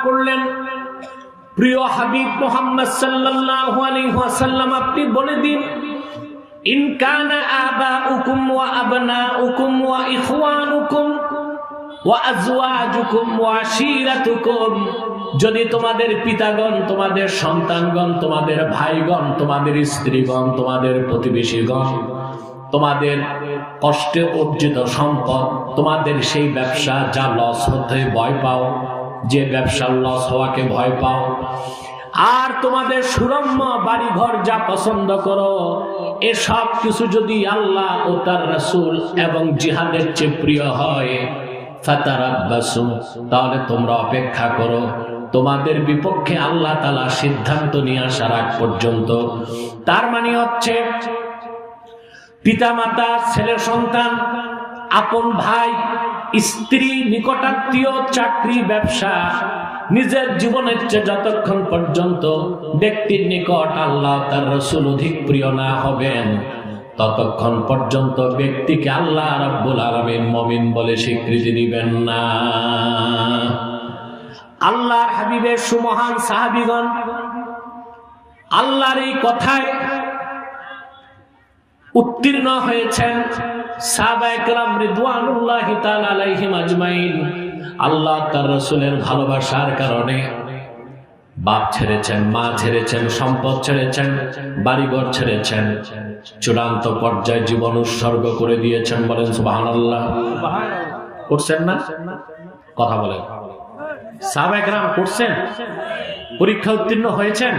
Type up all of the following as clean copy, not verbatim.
করলেন, প্রিয় হাবিব মুহাম্মদ সাল্লাল্লাহু আলাইহি ওয়াসাল্লাম, আপনি বলে দিন, ইন কানা আবাউকুম ওয়া আবনাউকুম ওয়া ইখওয়ানুকুম ওয়া আজওয়াজুকুম ওয়া আশীরাতুকুম, যদি তোমাদের পিতাগণ, তোমাদের সন্তানগণ, তোমাদের ভাইগণ, তোমাদের স্ত্রীগণ, তোমাদের প্রতিবেশীগণ, তোমাদের কষ্টে অর্জিত সম্পদ, তোমাদের সেই ব্যবসা যা লস হতে ভয় পাও, যে ব্যবসার লস হওয়াকে ভয় পাও, আর তোমাদের সুরম্য বাড়িঘর যা পছন্দ করো, এসব কিছু যদি আল্লাহ ও তার রাসূল এবং জিহাদের চেয়ে প্রিয় হয়, ফাতারাব্বাসু, তাহলে তোমরা অপেক্ষা করো, তোমাদের বিপক্ষে আল্লাহ তাআলা সিদ্ধান্ত নিয়ে আসার আগ পর্যন্ত। তার মানে হচ্ছে পিতামাতা, ছেলে সন্তান, আপন ভাই, স্ত্রী, নিকটাত্মীয়, চাকরি, ব্যবসা, নিজের জীবনের চেয়ে যতক্ষণ পর্যন্ত ব্যক্তির নিকট আল্লাহ তার রাসূল অধিক প্রিয় না হবেন, ততক্ষণ পর্যন্ত ব্যক্তিকে আল্লাহ রাব্বুল আলামিন মুমিন বলে স্বীকৃতি দিবেন না। আল্লাহর হাবিবের সুমহান সাহাবীগণ আল্লাহর এই কথায় উত্তীর্ণ হয়েছেন। সাহাবায়ে কেরাম রিদওয়ানুল্লাহি তাআলা আলাইহিম আজমাইন আল্লাহ তার রাসূলের ভালোবাসার কারণে বাপ ছেড়েছেন, মা ছেড়েছেন, সম্পদ ছেড়েছেন, বাড়িঘর ছেড়েছেন, চূড়ান্ত পর্যায়ে জীবন উৎসর্গ করে দিয়েছেন। বলেন সুবহানাল্লাহ। করছেন না? কথা বলেন। সাহাবায়ে কেরাম করছেন, পরীক্ষা উত্তীর্ণ হয়েছেন,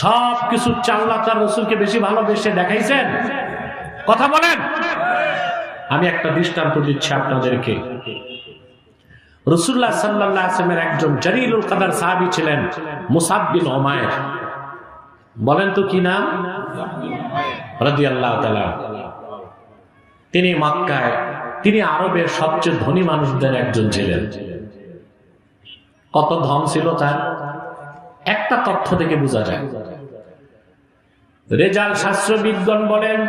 সব কিছু আল্লাহ তার রাসূলকে বেশি ভালোবেসে দেখাইছেন। কথা বলেন। আমি একটা দৃষ্টান্ত দিচ্ছি আপনাদেরকে। রাসূলুল্লাহ সাল্লাল্লাহু আলাইহি ওয়াসাল্লামের একজন জলিলুল কদর সাহাবী ছিলেন মুসাব বিন উমাইর। বলেন তো কি নাম? রাদিয়াল্লাহু তাআলা। তিনি মক্কায়, তিনি আরবের সবচেয়ে ধনী মানুষদের একজন ছিলেন। কত ধন ছিল তার, একটা তথ্য থেকে বোঝা যায়। রেজাল শাস্ত্রবিদগণ বলেন,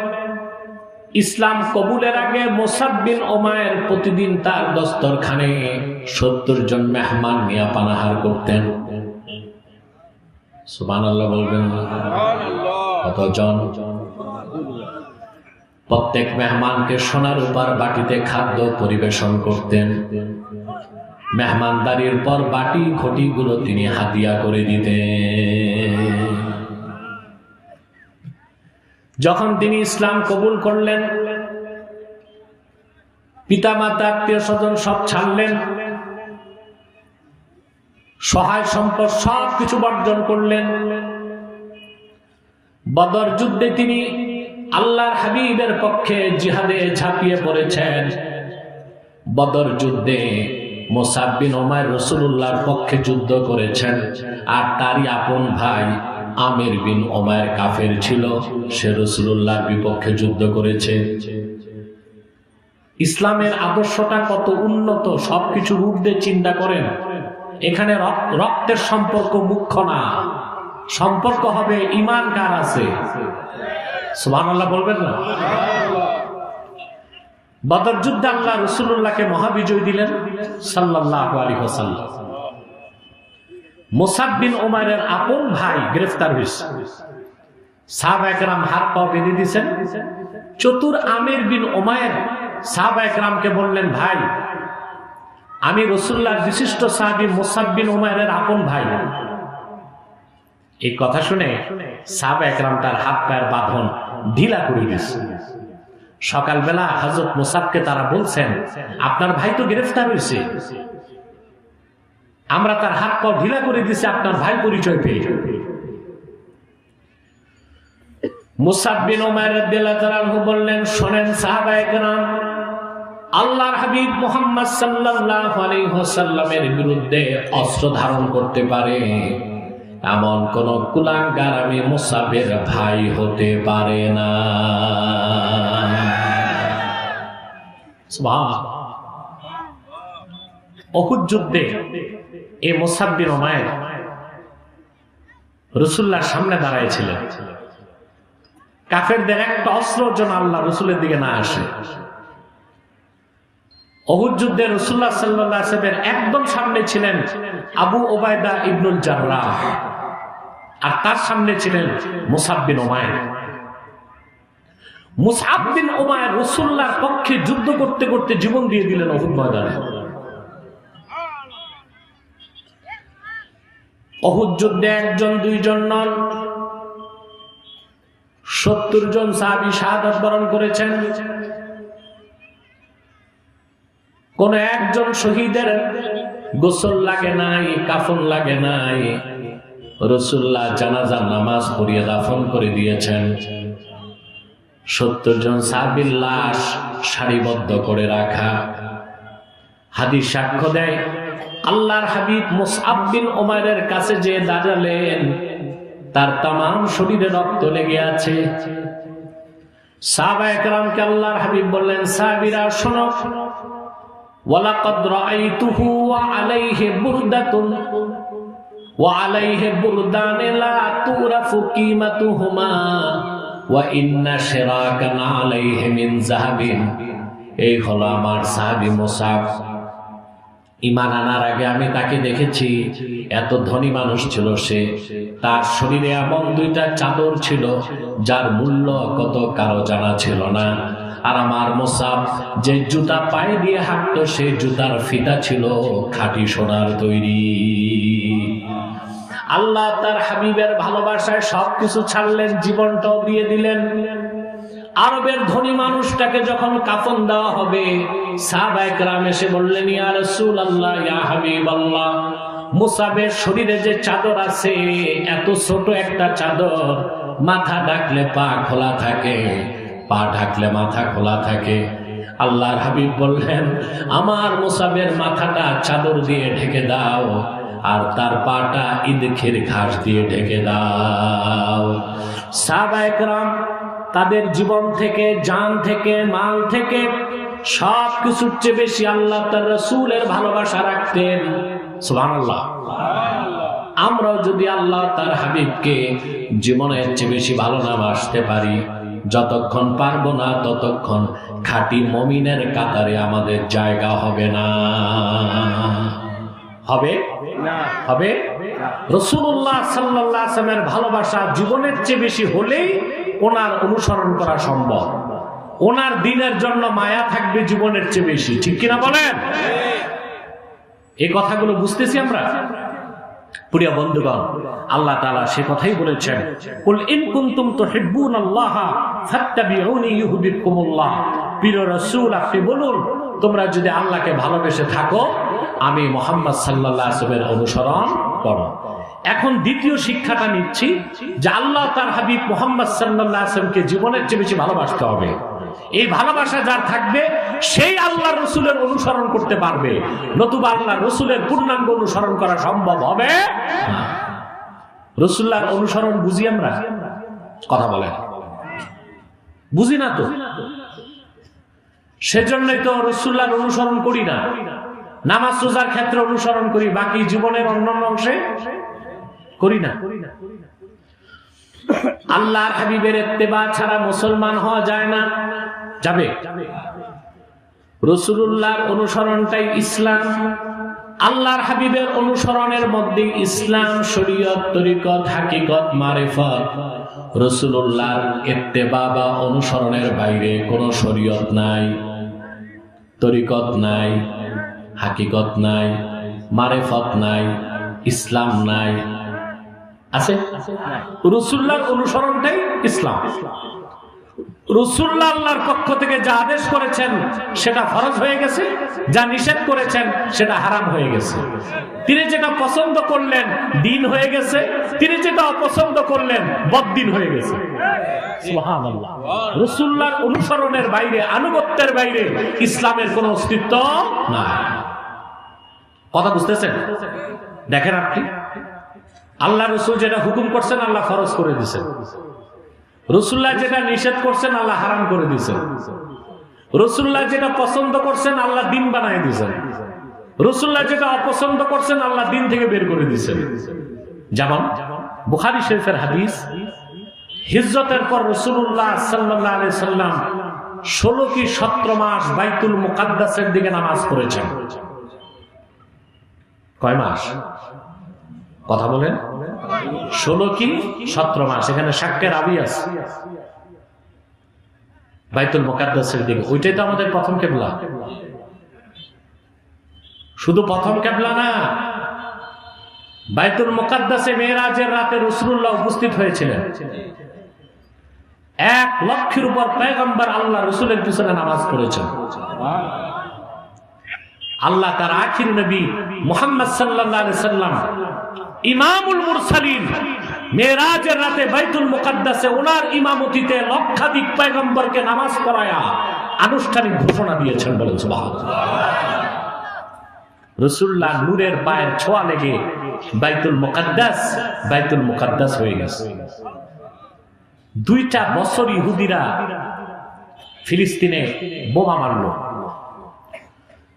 ইসলাম কবুলের আগে মুসাব বিন উমাইর প্রতিদিন তার দস্তরখানে 70 জন মেহমান নিয়ে পানাহার করতেন। সুবহানাল্লাহ বলবেন না? কতজন? প্রত্যেক মেহমানকে সোনার উপর বাটিতে খাদ্য পরিবেশন করতেন। মেহমানদারির পর বাটি ঘটিগুলো তিনি হাদিয়া করে দিতেন। যখন তিনি ইসলাম কবুল করলেন, পিতামাতা, আত্মীয় স্বজন সব ছাড়লেন, সহায় সম্পদ সব কিছু বর্জন করলেন। বদর যুদ্ধে তিনি আল্লাহর হাবিবের পক্ষে জিহাদে ঝাঁপিয়ে পড়েছেন। বদর যুদ্ধে মুসাব বিন উমাইর রাসূলুল্লাহর পক্ষে যুদ্ধ করেছেন, আর তারই আপন ভাই আমির বিন উমাইর কাফের ছিল, সে রাসূলুল্লাহর বিপক্ষে যুদ্ধ করেছে। ইসলামের আদর্শটা কত উন্নত, সবকিছু ঊর্ধ্বে চিন্তা করেন। এখানে রক্তের সম্পর্ক মুখ্য না, সম্পর্ক হবে ঈমান কার আছে। সুবহানাল্লাহ বলবেন না? বদর যুদ্ধে আল্লাহ রাসূলুল্লাহকে মহাবিজয় দিলেন সাল্লাল্লাহু আলাইহি ওয়াসাল্লাম। মুসাব বিন উমাইরের আপন ভাই গ্রেফতার হয়েছে। সাহাবায়ে কেরাম হাত পা বেঁধে দিয়েছেন। চতুর আমির বিন উমাইর সাহাবায়ে কেরামকে বললেন, ভাই, আমি রাসূলুল্লাহর বিশিষ্ট সাহাবী মুসাব বিন উমাইরের আপন ভাই। এই কথা শুনে সাহাবায়ে কেরাম তার হাত পায়ের বাঁধন ঢিলা করে দিয়েছে। সকালবেলা হযরত মুসাবকে তারা বলছেন, আপনার ভাই তো গ্রেফতার হয়েছে, আমরা তার হাত পা ঢিলা করে দিয়েছি আপনার ভাই পরিচয় পেয়ে। মুসাব বিন উমাইর রাদিয়াল্লাহু তাআলা আনহু বললেন, শোনেন সাহাবায়ে কেরাম, আল্লাহর হাবিব মুহাম্মদ সাল্লাল্লাহু আলাইহি ওয়াসাল্লামের বিরুদ্ধে অস্ত্র ধারণ করতে পারে এমন কোন কুলাঙ্গার আমি মুসাবের ভাই হতে পারে না। উহুদ যুদ্ধে এই মুসাব বিন উমাইর রাসূলুল্লাহর সামনে দাঁড়াইছিলেন। কাফেরদের একটা অস্ত্র যেন আল্লাহ রাসূলের দিকে না আসে। উহুদ যুদ্ধে রাসূলুল্লাহ সাল্লাল্লাহু আলাইহি ওয়াসাল্লামের একদম সামনে ছিলেন আবু ওবায়দা ইবনুল জাররাহ, আর তার সামনে ছিলেন মুসআব বিন উমাইর। মুসআব বিন উমাইর রাসূলুল্লাহর পক্ষে যুদ্ধ করতে করতে জীবন দিয়ে দিলেন উহুদ ময়দানে। উহুদ যুদ্ধে একজন দুইজন নন, 70 জন সাহাবী শাহাদাত বরণ করেছেন। কোন একজন শহীদের গোসল লাগে নাই, কাফন লাগে নাই, রাসূলুল্লাহ জানাজার নামাজ পড়িয়ে দাফন করে দিয়েছেন। 70 জন সাহাবীর লাশ সারিবদ্ধ করে রাখা। হাদিস সাক্ষ্য দেয়, আল্লাহর হাবিব মুসআব বিন উমাইরের কাছে যে দাঁড়ালেন, তার তামাম শরীরে রক্ত লেগে আছে। সাহাবায়ে কেরামকে আল্লাহর হাবিব বললেন, সাহাবীরা শোনো, ওয়ালাকাদ রাআইতুহু ওয়া আলাইহি বুরদাতুন ওয়া আলাইহি বুরদান লা তুরাফু কিমাতুহুমা ওয়া ইন্না শিরাকান আলাইহি মিন যাহাবিন। এই হলো আমার সাহাবী মুসআব। ঈমান আনার আগে আমি তাকে দেখেছি, এত ধনী মানুষ ছিল সে। তার শরীরে এমন 2টা চাদর ছিল যার মূল্য কত কারো জানা ছিল না। আর আমার মুসআব যে জুতা পায়ে দিয়ে হাঁটতো, সে জুতার ফিতা ছিল খাঁটি সোনার তৈরি। আল্লাহ তার হাবিবের ভালোবাসায় সবকিছু ছাড়লেন, জীবনটাও দিয়ে দিলেন। আরবের ধনী মানুষটাকে যখন কাফন দেওয়া হবে, সাহাবায়ে কেরাম এসে বললেন, ইয়া রাসূলুল্লাহ, ইয়া হাবিবাল্লাহ, মুসআবের শরীরে যে চাদর আছে, এত ছোট একটা চাদর, মাথা ঢাকলে পা খোলা থাকে, পা ঢাকলে মাথা খোলা থাকে। আল্লাহর হাবিব বললেন, আমার মুসআবের মাথাটা চাদর দিয়ে ঢেকে দাও, আর তার পাটা ইদখির ঘাস দিয়ে ঢেকে দাও। সাহাবায়ে কেরাম তাদের জীবন থেকে, জান থেকে, মাল থেকে সব কিছুর চেয়ে বেশি আল্লাহ তার রাসূলের ভালোবাসা রাখতেন। সুবহানাল্লাহ। আমরাও যদি আল্লাহ তার হাবিবকে জীবনের চেয়ে বেশি ভালো না বাসতে পারি, যতক্ষণ পারবো না ততক্ষণ খাঁটি মুমিনের কাতারে আমাদের জায়গা হবে না। হবে না, হবে। রাসূলুল্লাহ সাল্লাল্লাহু আলাইহি ওয়াসাল্লামের ভালোবাসা জীবনের চেয়ে বেশি হলেই ওনার অনুসরণ করা সম্ভব। ওনার দ্বীনের জন্য মায়া থাকবে জীবনের চেয়ে বেশি, ঠিক কিনা বলেন? এই কথাগুলো বুঝতেছি আমরা? প্রিয় বন্ধুগণ, আল্লাহ তাআলা সে কথাই বলেছেন, কুল ইন কুনতুম তুহিব্বুনাল্লাহ ফাত্তাবিউনি ইউহিব্বুকুমুল্লাহ। প্রিয় রাসূল, আপনি বলুন, তোমরা যদি আল্লাহকে ভালোবেসে থাকো, আমি মুহাম্মদ সাল্লাল্লাহু আলাইহি ওয়াসাল্লামের অনুসরণ করো। এখন দ্বিতীয় শিক্ষাটা নিচ্ছি যে আল্লাহ তার হাবিব মুহাম্মদ সাল্লাল্লাহু আলাইহি ওয়াসাল্লামকে জীবনের চেয়ে বেশি ভালোবাসতে হবে। এই ভালোবাসা যার থাকবে, সেই আল্লাহর রাসূলের অনুসরণ করতে পারবে, নতুবা আল্লাহর রাসূলের পূর্ণাঙ্গ অনুসরণ করা সম্ভব হবে না। রাসূলুল্লাহর অনুসরণ বুঝি আমরা? কথা বলেন, বুঝি না তো। সেজন্যই তো রাসূলুল্লাহর অনুসরণ করি না। নামাজ রোজার ক্ষেত্রে অনুসরণ করি, বাকি জীবনের অন্যান্য অংশে করি না। আল্লাহর হাবিবের ইত্তেবা ছাড়া মুসলমান হওয়া যায় না। যাবে? রাসূলুল্লাহর অনুসরণটাই ইসলাম। আল্লাহর হাবিবের অনুসরণের মধ্যে ইসলাম, শরীয়ত, তরিকত, হাকিকত, মারিফত। রাসূলুল্লাহর ইত্তেবা বা অনুসরণের বাইরে কোনো শরীয়ত নাই, তরিকত নাই, হাকিকত নাই, মারিফত নাই, ইসলাম নাই। আছে? রাসূলুল্লাহর অনুসরণটাই ইসলাম। রাসূলুল্লাহ আল্লাহর পক্ষ থেকে যা আদেশ করেছেন সেটা ফরজ হয়ে গেছে, যা নিষেধ করেছেন সেটা হারাম হয়ে গেছে। তিনি যেটা পছন্দ করলেন দ্বীন হয়ে গেছে, তিনি যেটা অপছন্দ করলেন বদ্দীন হয়ে গেছে। সুবহানাল্লাহ। রাসূলুল্লাহর অনুসরণের বাইরে, আনুগত্যের বাইরে ইসলামের কোনো অস্তিত্ব নাই। কথা বুঝতেছেন? দেখেন, আপনি আল্লাহ রাসূল যেটা হুকুম করছেন আল্লাহ ফরজ করে দিয়েছেন, রাসূলুল্লাহ যেটা নিষেধ করছেন আল্লাহ হারাম করে দিয়েছেন, রাসূলুল্লাহ যেটা পছন্দ করছেন আল্লাহ দ্বীন বানায় দিয়েছেন, রাসূলুল্লাহ যেটা অপছন্দ করছেন আল্লাহ দ্বীন থেকে বের করে দিয়েছেন। যেমন বুখারী শরীফের হাদিস, হিজরতের পর রাসূলুল্লাহ সাল্লাল্লাহু আলাইহি সাল্লাম 16 কি 17 মাস বাইতুল মুকাদ্দাসের দিকে নামাজ পড়েছেন। কয় মাস কথা বলেন? 16 কি 17 মাস। এখানে সাক্ষ্যের আবি আছে। বাইতুল মুকাদ্দাসের দিকে, ওইটাই তো আমাদের প্রথম কিবলা। শুধু প্রথম কিবলা না, বাইতুল মুকাদ্দাসে মেরাজের রাতে রাসূলুল্লাহ উপস্থিত হয়েছিলেন। 1 লক্ষের উপর পয়গম্বর আল্লাহ রাসূলের পিছনে নামাজ পড়েছেন। আল্লাহ তার আখির নবী মুহাম্মদ সাল্লাল্লাহু আলাইহি সাল্লাম ইমামুল মুরসালিন মেরাজের রাতে বাইতুল মুকাদ্দাসে ওনার ইমামতিতে লক্ষাধিক পয়গম্বরকে নামাজ পড়ায়া আনুষ্ঠানিক ঘোষণা দিয়েছেন। বলেন সুবহানাল্লাহ। রাসূলুল্লাহ নূরের পায়ের ছোঁয়া লেগে বাইতুল মুকাদ্দাস হয়ে গেছে। 2টা বছর ইহুদিরা ফিলিস্তিনে বোমা মারল।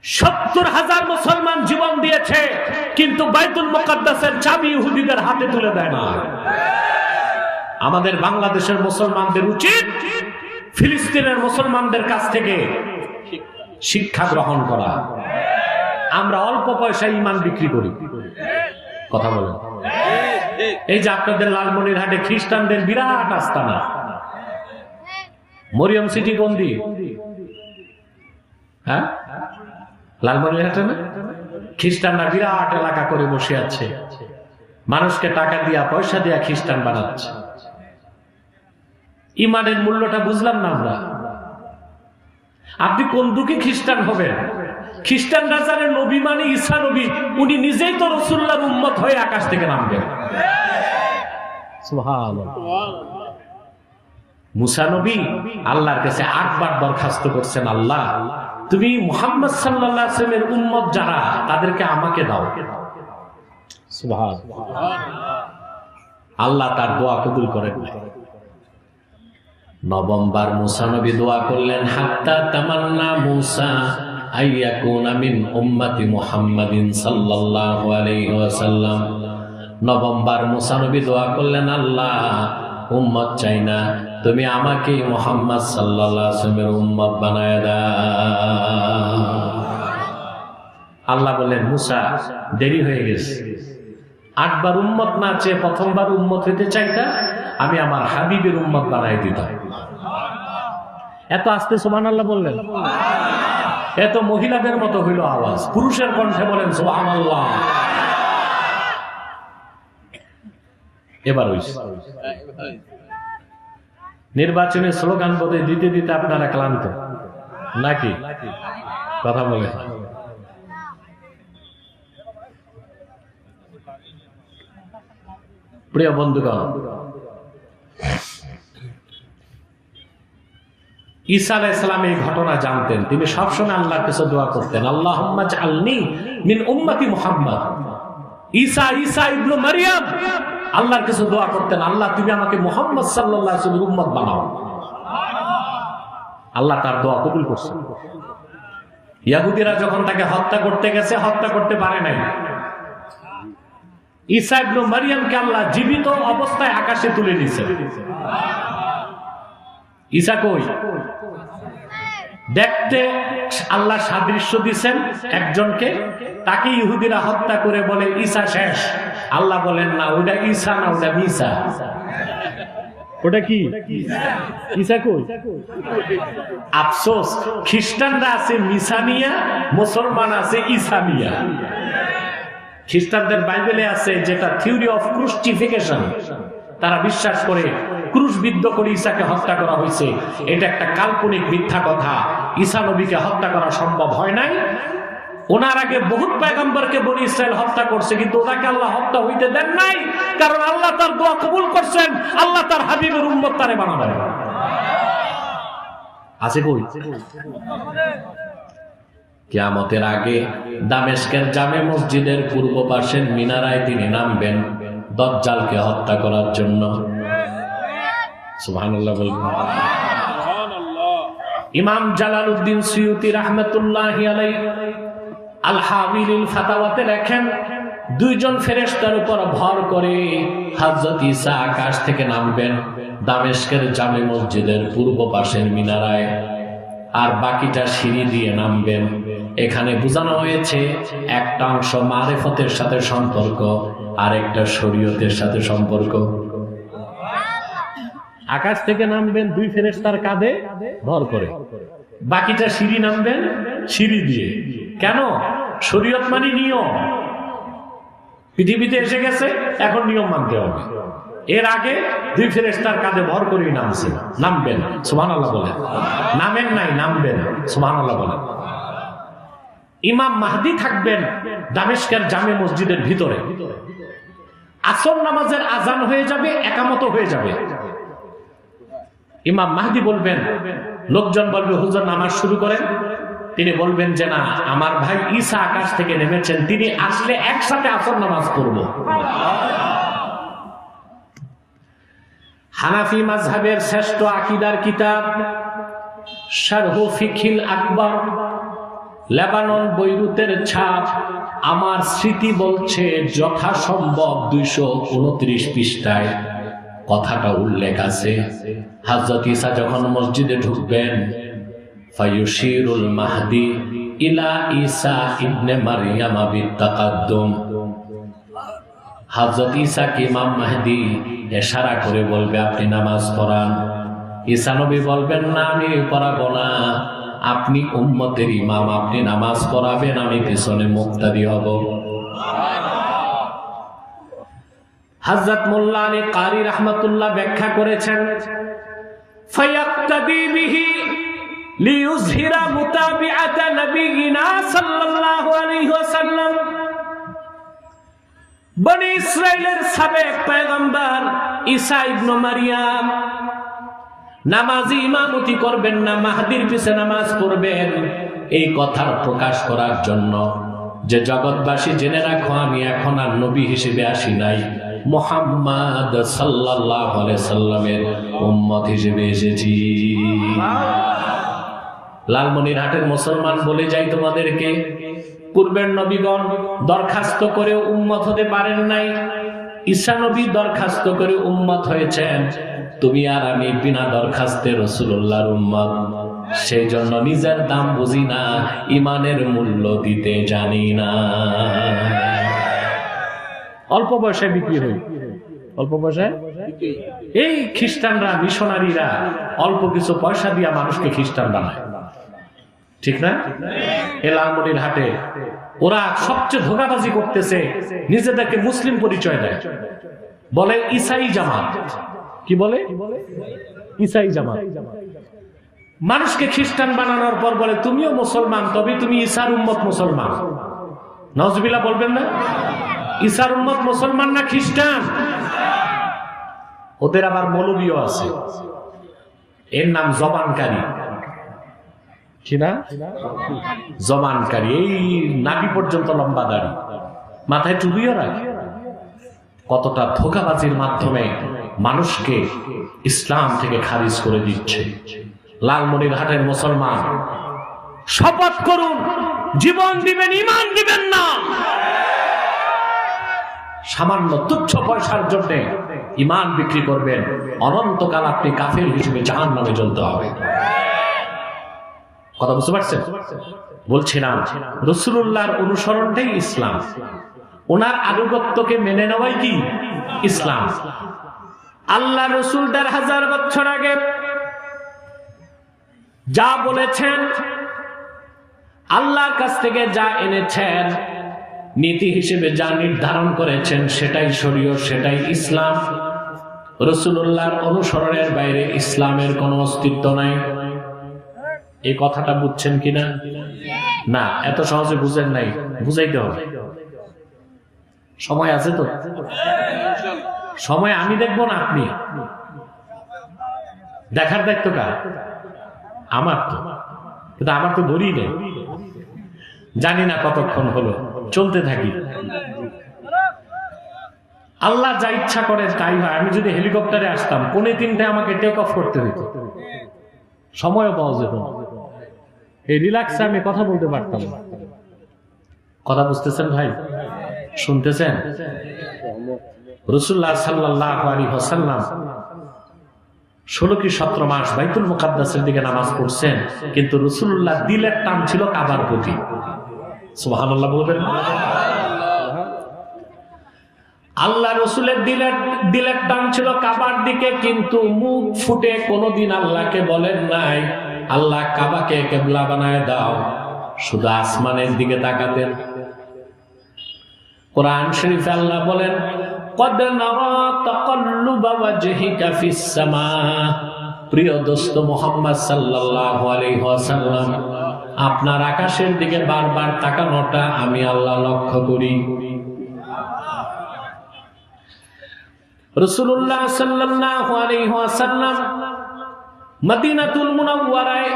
70,000 মুসলমান জীবন দিয়েছে, কিন্তু বাইতুল মুকাদ্দাসের চাবি ইহুদিদের হাতে তুলে দেয় না। আমাদের বাংলাদেশের মুসলমানদের উচিত ফিলিস্তিনের মুসলমানদের কাছ থেকে শিক্ষা গ্রহণ করা। আমরা অল্প পয়সায় ঈমান বিক্রি করি। কথা বলেন? এই যে আপনাদের লালমনিরহাটে খ্রিস্টানদের বিরাট আস্তানা, মরিয়ম সিটি বন্দি, হ্যাঁ লালমনিরহাটে না? খ্রিস্টানরা বিরাট এলাকা করে বসে আছে, মানুষকে টাকা দিয়া পয়সা দিয়া খ্রিস্টান বানাচ্ছে। ইমানের মূল্যটা বুঝলাম না আমরা। আপনি কোন দুঃখে খ্রিস্টান হবেন? খ্রিস্টান রাজারের নবী মানে ঈসা নবী, উনি নিজেই তো রাসূলুল্লাহর উম্মত হয়ে আকাশ থেকে নামবেন। সুবহানাল্লাহ। মুসা নবী আল্লাহর কাছে 8 বার দরখাস্ত করছেন, আল্লাহ তুমি মুহাম্মদ সাল্লাল্লাহু আলাইহি ওয়াসাল্লামের উম্মত যারা, তাদেরকে আমাকে দাও। সুবহানাল্লাহ। আল্লাহ তার দোয়া কবুল করেন। 9ম বার মুসা নবী দোয়া করলেন, হাত্তা তামান্না মুসা আইয়াকুনা মিন উম্মতি মুহাম্মাদিন সাল্লাল্লাহু আলাইহি ওয়াসাল্লাম। 9ম বার মুসা নবী দোয়া করলেন, আল্লাহ উম্মত চাই না, তুমি আমাকে মুহাম্মদ সাল্লাল্লাহু আলাইহি ওয়াসাল্লামের উম্মত বানায় দাও। আল্লাহ বললেন, মুসা দেরি হয়ে গেছে, 8 বার উম্মত না চেয়ে 1ম বার উম্মত হইতে চাইতা, আমি আমার হাবিবের উম্মত বানাই দিতাম। এত আস্তে সুবহানাল্লাহ বললেন, এত মহিলাদের মতো হইল আওয়াজ, পুরুষের কণ্ঠে বলেন সুবহানাল্লাহ। এবার হইছে নির্বাচনের স্লোগান বোধহয় দিতে দিতে আপনারা ক্লান্ত নাকি? কথা বলে প্রিয় বন্ধুগণ, ঈসা আলাইহিস সালাম এই ঘটনা জানতেন। তিনি সবসময় আল্লাহর কাছে দোয়া করতেন, আল্লাহুম্মা জাআলনি মিন উম্মতি মুহাম্মদ। ঈসা ইবনে মারইয়াম আল্লাহর কাছে দোয়া করতেন, আল্লাহ তুমি আমাকে মুহাম্মদ সাল্লাল্লাহু আলাইহি ওয়াসাল্লামের উম্মত বানাও। আল্লাহ তার দোয়া কবুল করছেন। ইহুদিরা যখন তাকে হত্যা করতে গেছে, হত্যা করতে পারে নাই। ঈসা ইবনে মারইয়ামকে আল্লাহ জীবিত অবস্থায় আকাশে তুলে নিয়েছেন। ঈসা কই? দেখতে আল্লাহ সাদৃশ্য দিয়েছেন একজনকে, তাকে ইহুদিরা হত্যা করে বলে ঈসা শেষ। আল্লাহ বলেন না, ওটা ঈসা না, ওটা মিসা। ওটা কি? ঈসা কই? আফসোস, খ্রিস্টানরা আছে মিসানিয়া, মুসলমান আছে ঈসানিয়া। খ্রিস্টানদের বাইবেলে আছে যেটা থিওরি অফ ক্রুসিফিকেশন, তারা বিশ্বাস করে ক্রুশবিদ্ধ করে ঈসাকে হত্যা করা হয়েছে। এটা একটা কাল্পনিক মিথ্যা কথা। ঈসা নবীকে হত্যা করা সম্ভব হয় নাই। ওনার আগে বহুত পয়গম্বরকে বনি ইসরাইল হত্যা করছে, কিন্তু ওনাকে আল্লাহ হত্যা হইতে দেন নাই, কারণ আল্লাহ তার দোয়া কবুল করছেন। আল্লাহ তার হাবিবের উম্মত তারে বানাবেন। আছে কই? কিয়ামতের আগে দামেস্কের জামে মসজিদের পূর্ব পাশের মিনারায় তিনি নামবেন দাজ্জালকে হত্যা করার জন্য। সুবহানাল্লাহ বলবেন। ইমাম জালালউদ্দিন সুয়ুতি রাহমাতুল্লাহি আলাইহি আল হাবিলিল ফাতাওয়াতে লেখেন, 2 জন ফেরেশতার উপর ভর করে হযরত ঈসা আকাশ থেকে নামবেন দামেস্কের জামে মসজিদের পূর্ব পাশের মিনারায়। আর বাকিটা সিঁড়ি দিয়ে নামবেন। এখানে বোঝানো হয়েছে একটা অংশ মারিফতের সাথে সম্পর্ক, আর একটা শরীয়তের সাথে সম্পর্ক। আকাশ থেকে নামবেন দুই ফেরেশতার কাঁধে ভর করে, বাকিটা সিঁড়ি নামবেন সিঁড়ি দিয়ে। কেন? শরীয়ত মানে নিয়ম, পৃথিবীতে এসে গেছে, এখন নিয়ম মানতে হবে। এর আগে দুই ফেরেশতার কাঁধে ভর করে নামবেন। সুবহানাল্লাহ বলেন। নামেন নাই, নামবেন। সুবহানাল্লাহ বলেন। ইমাম মাহদি থাকবেন দামেস্কের জামে মসজিদের ভিতরে। আসর নামাজের আজান হয়ে যাবে, একামত হয়ে যাবে। ইমাম মাহদি বলবেন, লোকজন বলবে হুজুর নামাজ শুরু করেন। তিনি বলবেন যে না, আমার ভাই ঈসা আকাশ থেকে নেমেছেন, তিনি আসলে একসাথে আসর নামাজ পড়ব। হানাফি মাযহাবের শ্রেষ্ঠ আকীদার কিতাব শারহু ফিকহিল আকবার, লেবানন বৈরুতের ছাপ, আমার স্মৃতি বলছে যথাসম্ভব 229 পৃষ্ঠায় কথাটা উল্লেখ আছে। হযরত ঈসা যখন মসজিদে ঢুকবেন, ফায়ুশিরুল মাহদি ইলা ঈসা ইবনে মারইয়াম বিতাকাদ্দুম, হযরত ঈসাকে ইমাম মাহদি ইশারা করে বলবে আপনি নামাজ পড়ান। ঈসা নবী বলবেন না, আমি পড়াবো না, আপনি উম্মতের ইমাম, আপনি নামাজ পড়াবেন, আমি পিছনে মুক্তাদি হব। হযরত মোল্লা আলী কারি রাহমাতুল্লাহ ব্যাখ্যা করেছেন, ফায়াক্তাদি বিহি লিইয়ুযহিরা মুতাবিআতা নবিয়িনা সাল্লাল্লাহু আলাইহি ওয়াসাল্লাম। বনি ইসরাইলের সাবেক পয়গম্বর ঈসা ইবনে মারইয়াম নামাজি ইমামতি করবেন না, মাহদির পিছনে নামাজ পড়বেন। এই কথার প্রকাশ করার জন্য যে জগৎবাসী জেনে রাখো, আমি এখন আর নবী হিসেবে আসি নাই, মুহাম্মদ সাল্লাল্লাহু আলাইহি সাল্লামের উম্মত হিসেবে এসেছি। লালমনিরহাটের মুসলমান বলে যাই তোমাদেরকে, পূর্বের নবীগণ দরখাস্ত করে উম্মত হতে পারেন নাই, ঈসা নবী দরখাস্ত করে উম্মত হয়েছেন। তুমি আর আমি বিনা দরখাস্তে রাসূলুল্লাহর উম্মত। সেই জন্য নিজের দাম বুঝি না, ইমানের মূল্য দিতে জানি না। অল্প পয়সায় বিক্রি হই, অল্প পয়সায়। এই খ্রিস্টানরা, মিশনারিরা অল্প কিছু পয়সা দিয়া মানুষকে খ্রিস্টান বানায়, ঠিক না? এ লালমনিরহাটে ওরা সবচেয়ে ধোঁকাবাজি করতেছে, নিজেদেরকে মুসলিম পরিচয় দেয়, বলে ঈসাই জামাত। কি বলে? ঈসাই জামাত। মানুষকে খ্রিস্টান বানানোর পর বলে তুমিও মুসলমান, তবে তুমি ঈসার উম্মত মুসলমান। নাউজুবিল্লাহ বলবেন না? ঈসার উম্মত মুসলমান না খ্রিস্টান? ওদের আবার মৌলবীও আছে, এর নাম জবানকারী। কি না? জবানকারী। এই নাভি পর্যন্ত লম্বা দাড়ি, মাথায় টুপিও রাখে। কতটা ধোঁকাবাজির মাধ্যমে মানুষকে ইসলাম থেকে খারিজ করে দিচ্ছে। লালমনিরহাটের মুসলমান, শপথ করুন জীবন দিবেন, ঈমান দিবেন না। সামান্য তুচ্ছ পয়সার জন্য ঈমান বিক্রি করবেন, অনন্তকাল আপনি কাফের হিসেবে জাহান্নামে জ্বলতে হবে। কথা বুঝতে পারছেন? বলছিলাম রাসূলুল্লাহর অনুসরণটাই ইসলাম, ওনার আনুগত্যকে মেনে নেওয়াই কি ইসলাম। আল্লাহ রাসূল ১৫০০ বছর আগে যা বলেছেন, আল্লাহর কাছ থেকে যা এনেছেন, নীতি হিসেবে যা নির্ধারণ করেছেন, সেটাই শরীয়ত, সেটাই ইসলাম। রাসূলুল্লাহর অনুসরণের বাইরে ইসলামের কোনো অস্তিত্ব নাই। এই কথাটা বুঝছেন কিনা? না, এত সহজে বুঝেন নাই, বুঝাইতে হবে। সময় আছে তো? সময় আমি দেখবো না আপনি দেখার দায়িত্ব কার? আমার তো, কিন্তু আমার তো ধরি নেই, জানি না কতক্ষণ হলো, চলতে থাকি। আল্লাহ যা ইচ্ছা করেন তাই হয়। আমি যদি হেলিকপ্টারে আসতাম, 2:45 আমাকে টেক অফ করতে হইতো, সময়ও পাওয়া যেত না। এই রিল্যাক্সে আমি কথা বলতে পারতাম। কথা বুঝতেছেন ভাই? শুনতেছেন? রাসূলুল্লাহ সাল্লাল্লাহু আলাইহি ওয়াসাল্লাম 16 কি 17 মাস বাইতুল মুকাদ্দাসের দিকে নামাজ পড়ছেন, কিন্তু রাসূলুল্লাহ দিলের টান ছিল কাবার প্রতি। সুবহানাল্লাহ বলবেন। আল্লাহ রসুলের দিলের টান ছিল কাবার দিকে, কিন্তু মুখ ফুটে কোনোদিন আল্লাহকে বলেন নাই আল্লাহ কাবাকে কিবলা বানায় দাও, শুধু আসমানের দিকে তাকাতেন। কোরআন শরীফে আল্লাহ বলেন কদ নারা তাকাল্লুবা ওয়াজহিকা ফিস সামা। প্রিয় দোস্ত মুহাম্মদ সাল্লাল্লাহু আলাইহি ওয়াসাল্লাম, আপনার আকাশের দিকে বারবার তাকানোটা আমি আল্লাহ লক্ষ্য করি। রাসূলুল্লাহ সাল্লাল্লাহু আলাইহি ওয়াসাল্লাম মদিনাতুল মুনাওয়ারায়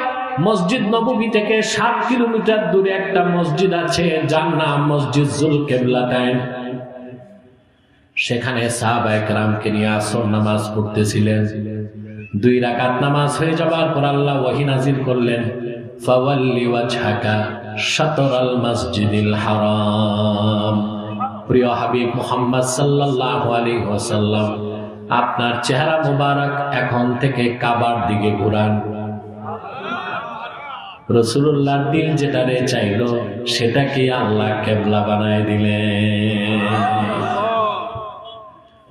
মসজিদ নববী থেকে 7 কিলোমিটার দূরে একটা মসজিদ আছে, যার নাম মসজিদ যুলকিবলাতাইন। সেখানে সাহাবায়ে কেরামকে নিয়ে আসর নামাজ পড়তেছিলেন। 2 রাকাত নামাজ হয়ে যাবার পর আল্লাহ ওহী নাযিল করলেন ফাওয়াল্লি ওয়াজহাকা শাতরাল মসজিদিল হারাম। প্রিয় হাবিব মুহাম্মদ সাল্লাল্লাহু আলাইহি ওয়াসাল্লাম, আপনার চেহারা মোবারক এখন থেকে কাবার দিকে ঘুরান। রাসূলুল্লাহর দিল যেটারে চাইলো সেটাকে আল্লাহ কিবলা বানায় দিলেন।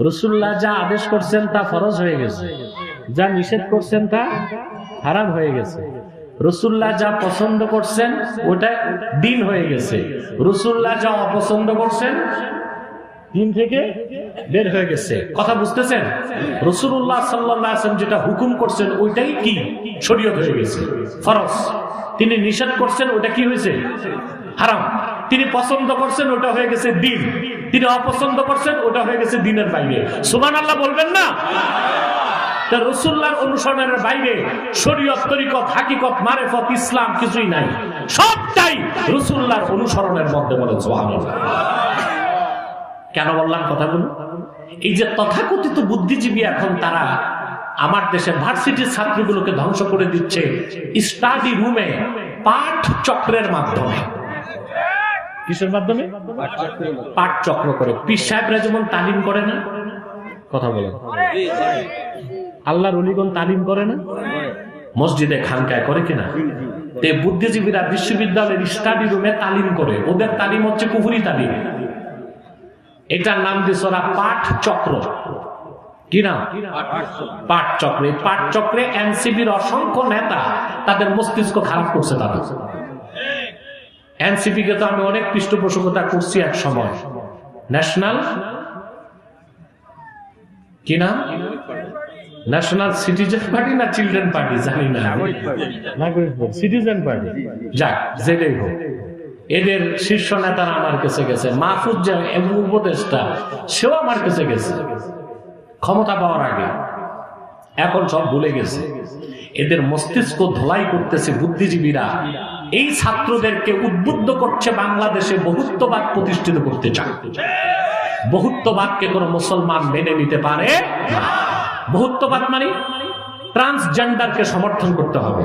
রাসূলুল্লাহ যা আদেশ করছেন তা ফরজ হয়ে গেছে, যা নিষেধ করছেন তা হারাম হয়ে গেছে। রাসূলুল্লাহ যা পছন্দ করছেন ওটা দিন হয়ে গেছে, রাসূলুল্লাহ যা অপছন্দ করছেন দিন থেকে বের হয়ে গেছে। কথা বুঝতেছেন? রাসূলুল্লাহ সাল্লাল্লাহু আলাইহি ওয়াসাল্লাম যেটা হুকুম করছেন ওইটাই কি শরীয়ত হয়ে গেছে, ফরজ। তিনি নিষেধ করছেন ওটা কি হয়েছে? হারাম। তিনি পছন্দ করছেন ওটা হয়ে গেছে দিন, তিনি অপছন্দ করছেন ওটা হয়ে গেছে দিনের বাইরে। সুবহানাল্লাহ বলবেন না? রাসূলুল্লাহর অনুসরণের বাইরে শরীয়ত, তরিকত, হাকিকত, মারিফত, ইসলাম কিছুই নাই, সবটাই রাসূলুল্লাহর অনুসরণের মধ্যে। বলেন সুবহানাল্লাহ। কেন বললাম কথাগুলো? এই যে তথাকথিত বুদ্ধিজীবী এখন তারা আমার দেশের ভার্সিটির ছাত্রগুলোকে ধ্বংস করে দিচ্ছে স্টাডি রুমে পাঠ চক্রের মাধ্যমে। কিসের মাধ্যমে? পাঠ চক্র করে। পীর সাহেবরা যেমন তালিম করে না, কথা বলেন, আল্লাহর ওলিগণ তালিম করে না, মসজিদে খানকায় করে কিনা? তে বুদ্ধিজীবীরা বিশ্ববিদ্যালয়ের স্টাডি রুমে তালিম করে, ওদের তালিম হচ্ছে কুফরি তালিম। এটার নাম দিয়েছে ওরা পাঠ চক্র। কি নাম? পাঠ চক্র। এই পাঠ চক্রে এনসিপির অসংখ্য নেতা তাদের মস্তিষ্ক খারাপ করছে। তাদের এনসিপি কে তো আমি অনেক পৃষ্ঠপোষকতা করছি এক সময়। ন্যাশনাল কি নাম? ন্যাশনাল সিটিজেন পার্টি না চিলড্রেন পার্টি জানি না, সিটিজেন পার্টি। যাক, যেটাই হোক, এদের শীর্ষ নেতারা আমার কাছে গেছে, মাহফুজ যে উপদেষ্টা সেও আমার কাছে গেছে ক্ষমতা পাওয়ার আগে। এখন সব ভুলে গেছে। এদের মস্তিষ্ক ধোলাই করতেছে বুদ্ধিজীবীরা। এই ছাত্রদেরকে উদ্বুদ্ধ করছে বাংলাদেশে বহুত্ববাদ প্রতিষ্ঠিত করতে চায়। বহুত্ববাদকে কোন মুসলমান মেনে নিতে পারে? বহুত্ববাদ মানে ট্রান্সজেন্ডারকে সমর্থন করতে হবে।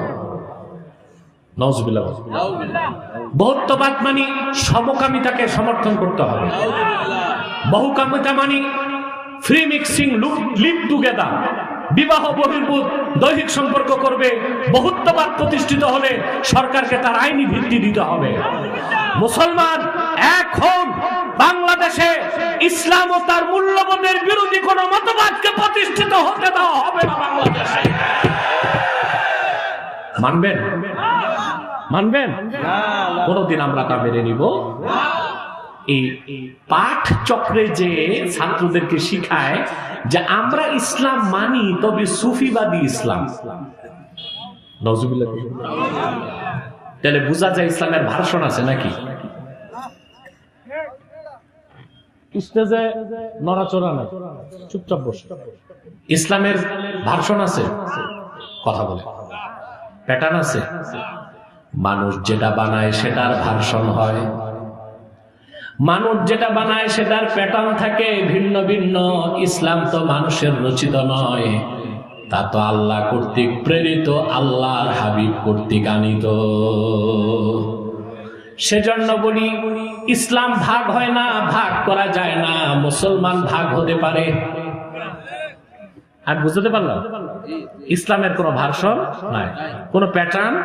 নাউজুবিল্লাহ। বহুত্ববাদ মানে সমকামিতাকে সমর্থন করতে হবে। বহুকামিতা মানে ফ্রি মিক্সিং, লিভ টুগেদার, বিবাহ বহির্ভূত দৈহিক সম্পর্ক করবে। বহুত্ববাদ প্রতিষ্ঠিত হলে সরকারকে তার আইনি ভিত্তি দিতে হবে। মুসলমান এখন বাংলাদেশে ইসলাম ও তার মূল্যবোধের বিরোধী কোন মতবাদকে প্রতিষ্ঠিত হতে দেওয়া হবে না বাংলাদেশে। মানবেন? মানবেন? কোনদিন আমরা তা মেনে নিব? এই পাঠ চক্রে যে ছাত্রদেরকে শিখায় যে আমরা ইসলাম মানি, তবে সুফিবাদী ইসলাম। নাউজুবিল্লাহ। তাহলে বোঝা যায় ইসলামের ভার্সন আছে নাকি? স্টেজে নড়াচড়া না, চুপচাপ বসে। ইসলামের ভার্সন আছে, কথা বলে, প্যাটার্ন আছে। মানুষ যেটা বানায় সেটার ভার্সন হয়, মানুষ যেটা বানায় সেটার প্যাটার্ন থাকে ভিন্ন ভিন্ন। ইসলাম তো মানুষের রচিত নয়, তা তো আল্লাহ কর্তৃক প্রেরিত, আল্লাহর হাবিব কর্তৃক আনিত। সেজন্য বলি ইসলাম ভাগ হয় না, ভাগ করা যায় না। মুসলমান ভাগ হতে পারে, আর বুঝতে পারলাম, ইসলামের কোন ভার্সন নাই, কোন প্যাটার্ন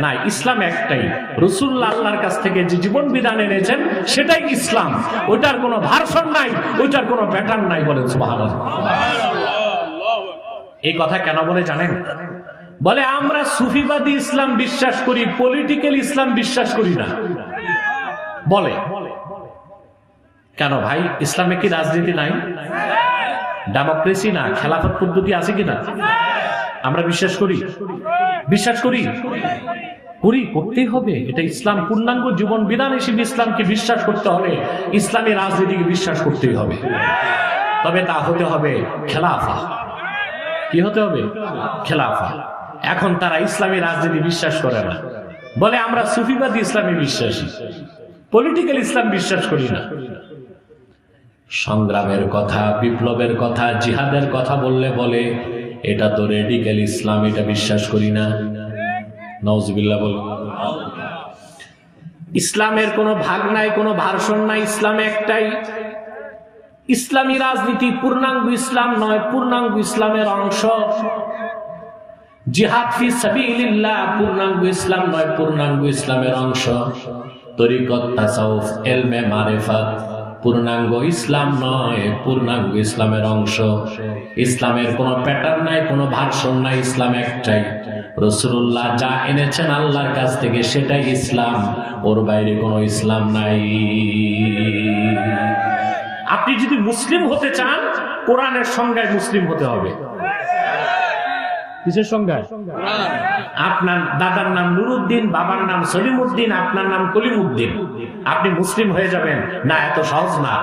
নাই। ইসলাম একটাই, রাসূলুল্লাহ আল্লাহর কাছ থেকে যে জীবন বিধান এনেছেন সেটাই ইসলাম। ওইটার কোনো ভার্সন নাই, ওইটার কোনো প্যাটার্ন নাই। বলেন সুবহানাল্লাহ। এই কথা কেন বলে জানেন? বলে আমরা সুফিবাদী ইসলাম বিশ্বাস করি, পলিটিক্যাল ইসলাম বিশ্বাস করি না। বলে কেন ভাই, ইসলামে কি রাজনীতি নাই? ডেমোক্রেসি না, খেলাফত পদ্ধতি আছে কিনা? আমরা বিশ্বাস করি, বিশ্বাস করি, করি, করতেই হবে। এটা ইসলাম, পূর্ণাঙ্গ জীবন বিধান হিসেবে ইসলামকে বিশ্বাস করতে হবে। ইসলামী রাজনীতিকে বিশ্বাস করতেই হবে, তবে তা হতে হবে খেলাফা। কি হতে হবে? খেলাফা। এখন তারা ইসলামী রাজনীতি বিশ্বাস করে না, বলে আমরা সুফিবাদী ইসলামে বিশ্বাসী, পলিটিক্যাল ইসলাম বিশ্বাস করি না। সংগ্রামের কথা, বিপ্লবের কথা, জিহাদের কথা বললে বলে এটা তো রেডিক্যাল ইসলাম, এটা বিশ্বাস করি না। নাউজুবিল্লাহ বল। ইসলামের কোনো ভাগ নাই, কোনো ভার্সন নাই, ইসলাম একটাই। ইসলামী রাজনীতি পূর্ণাঙ্গ ইসলাম নয়, পূর্ণাঙ্গ ইসলামের অংশ। জিহাদ ফি সাবিলিল্লাহ পূর্ণাঙ্গ ইসলাম নয়, পূর্ণাঙ্গ ইসলামের অংশ। তরিকত, তাসাউফ, ইলমে মারিফাত পূর্ণাঙ্গ ইসলাম নয়, পূর্ণাঙ্গ ইসলামের অংশ। ইসলামের কোনো প্যাটার্ন নাই, কোনো ভার্সন নাই, ইসলাম একটাই। রাসূলুল্লাহ যা এনেছেন আল্লাহর কাছ থেকে সেটাই ইসলাম, ওর বাইরে কোনো ইসলাম নাই। আপনি যদি মুসলিম হতে চান, কোরআনের সংজ্ঞায় মুসলিম হতে হবে। কিসের সংজ্ঞায়? আপনার দাদার নাম নুরুদ্দিন, বাবার নাম সলিমউদ্দিন, আপনার নাম কলিমউদ্দিন, আপনি মুসলিম হয়ে যাবেন না? এত সহজ না।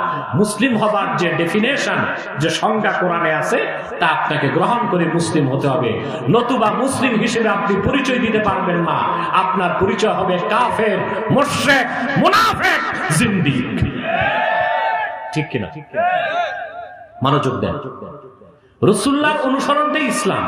মুসলিম হবার যে ডেফিনেশন, যে সংজ্ঞা কোরআনে আছে, তা আপনাকে গ্রহণ করে মুসলিম হতে হবে। নতুবা মুসলিম হিসেবে আপনি পরিচয় দিতে পারবেন না। আপনার পরিচয় হবে কাফের, মুশরিক, মুনাফিক, জিন্দিক। ঠিক কিনা? মনোযোগ দেন। রাসূলুল্লাহর অনুসরণটাই ইসলাম।